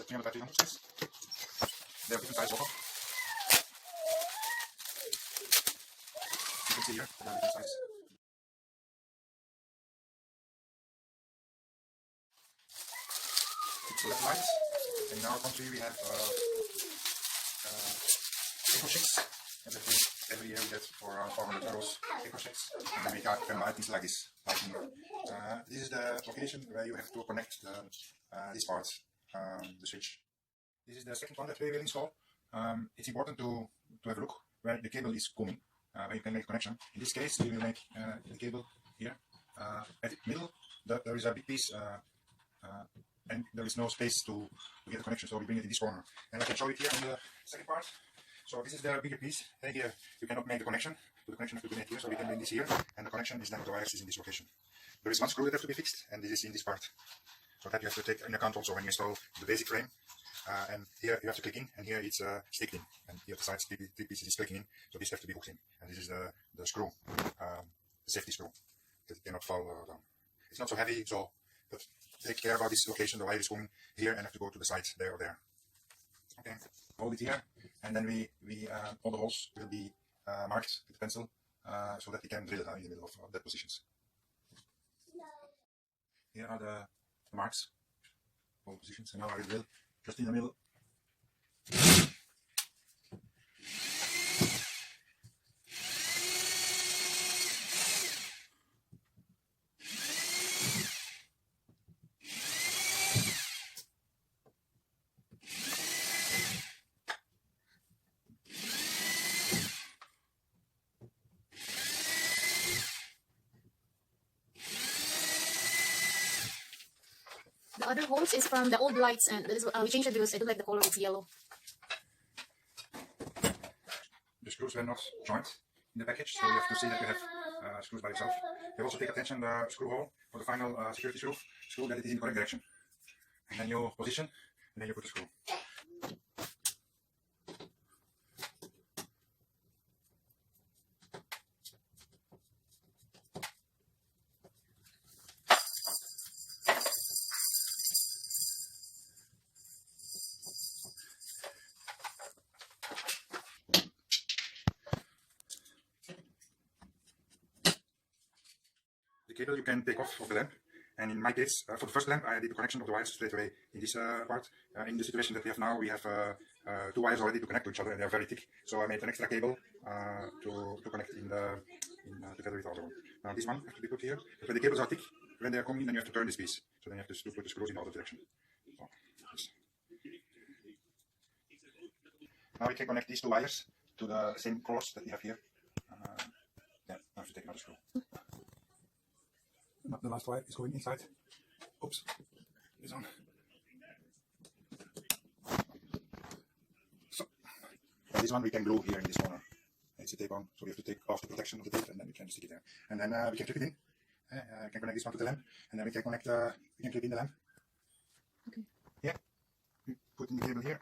350 they have different sizes also. You can see here, they have different sizes. It's LED lights. And in our country we have eco checks. Every year we get for around 400 euros eco checks. And then we can buy things like this. This is the location where you have to connect this part, the switch. This is the second one that we will install. It's important to have a look where the cable is coming, where you can make a connection. In this case, we will make the cable here. At the middle, there is a big piece, and there is no space to get a connection, so we bring it in this corner. And I can show it here on the second part. So this is the bigger piece, and here you cannot make the connection. So the connection has to be made here, so we can bring this here, and the connection is then with the wires is in this location. There is one screw that has to be fixed, and this is in this part. So that you have to take into account also when you install the basic frame. And here you have to click in, and here it's sticked in, and here the sides, three pieces is clicking in, so this have to be hooked in. And this is the screw, the safety screw, that it cannot fall down. It's not so heavy, so but take care about this location. The wire is going here and have to go to the sides there or there. Okay, hold it here, and then we all the holes will be marked with a pencil, so that we can drill it in the middle of that positions. Here are the marks, all positions, and now I will drill just in the middle. The other holes is from the old lights, and this is, we changed it because I don't like the color, it's yellow. The screws were not joined in the package, so you have to see that you have screws by yourself. You also take attention the screw hole for the final security screw that it is in the correct direction. And then you position, and then you put the screw. The cable you can take off of the lamp, and in my case, for the first lamp, I did the connection of the wires straight away in this part. In the situation that we have now, we have 2 wires already to connect to each other, and they are very thick. So I made an extra cable to connect together with the other one. Now this one has to be put here. But when the cables are thick, when they are coming, then you have to turn this piece. So then you have to put the screws in the other direction. So, yes. Now we can connect these 2 wires to the same cross that we have here. Yeah, I have to take another screw. The last wire is going inside. Oops, this one. So, this one we can glue here in this corner. It's a tape on, so we have to take off the protection of the tape, and then we can stick it there. And then we can clip it in. We can connect this one to the lamp, and then we can connect. We can clip in the lamp. Okay. Yeah. We put in the cable here.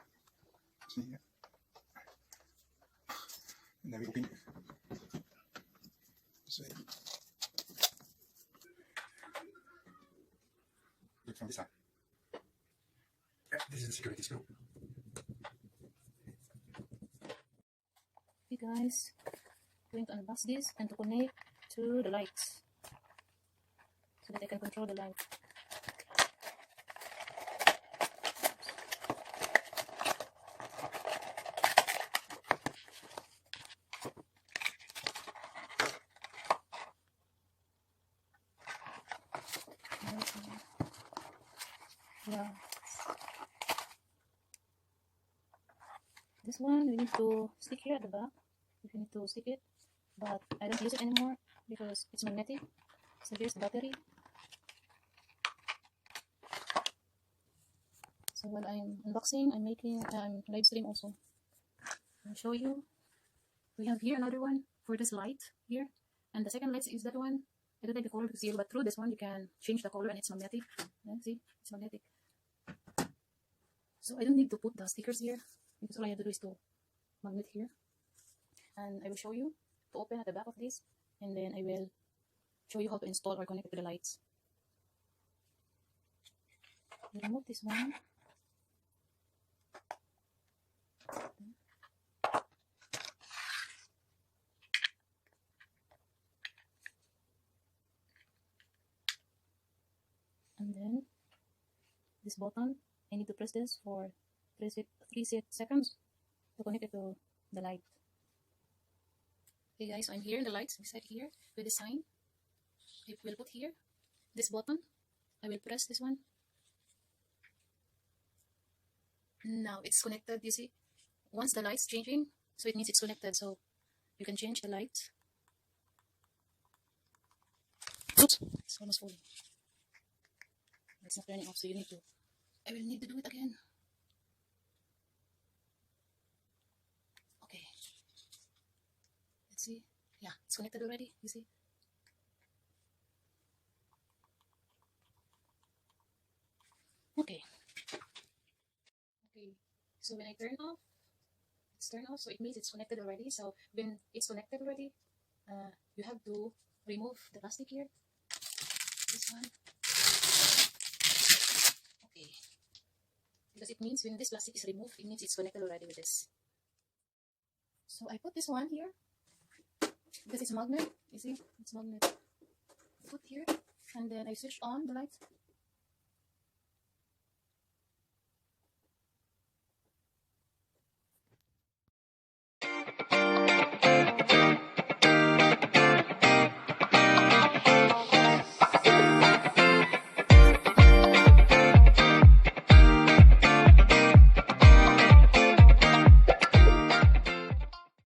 See here. And then we hook in. This way. Look from this side. Yeah, this is the security screw. Okay guys, going to unbox this and to connect to the lights so that I can control the light. Yeah. This one we need to stick here at the back. If you need to stick it, but I don't use it anymore because it's magnetic. So here's the battery. So while I'm unboxing, I'm making live stream also. I'll show you. We have here another one for this light here, and the second light is that one. I don't like the color because yellow, but through this one you can change the color and it's magnetic. Yeah, see, it's magnetic. So I don't need to put the stickers here because all I have to do is to magnet here. And I will show you to open at the back of this, and then I will show you how to install or connect it to the lights. Remove this one. And then this button, I need to press this for 3 seconds to connect it to the light. Okay guys, so I'm here in the lights beside here with the sign. I will put here this button. I will press this one. Now it's connected, you see. Once the light's changing, so it means it's connected, so you can change the light. Oops, it's almost full. It's not turning off, so you need to, I will need to do it again. Okay. Let's see. Yeah, it's connected already, you see. Okay. Okay, so when I turn off, it's turned off, so it means it's connected already. So when it's connected already, you have to remove the plastic here. This one. Okay. Because it means when this plastic is removed, it means it's connected already with this. So I put this one here because it's magnet. You see, it's magnet. Put here, and then I switch on the light.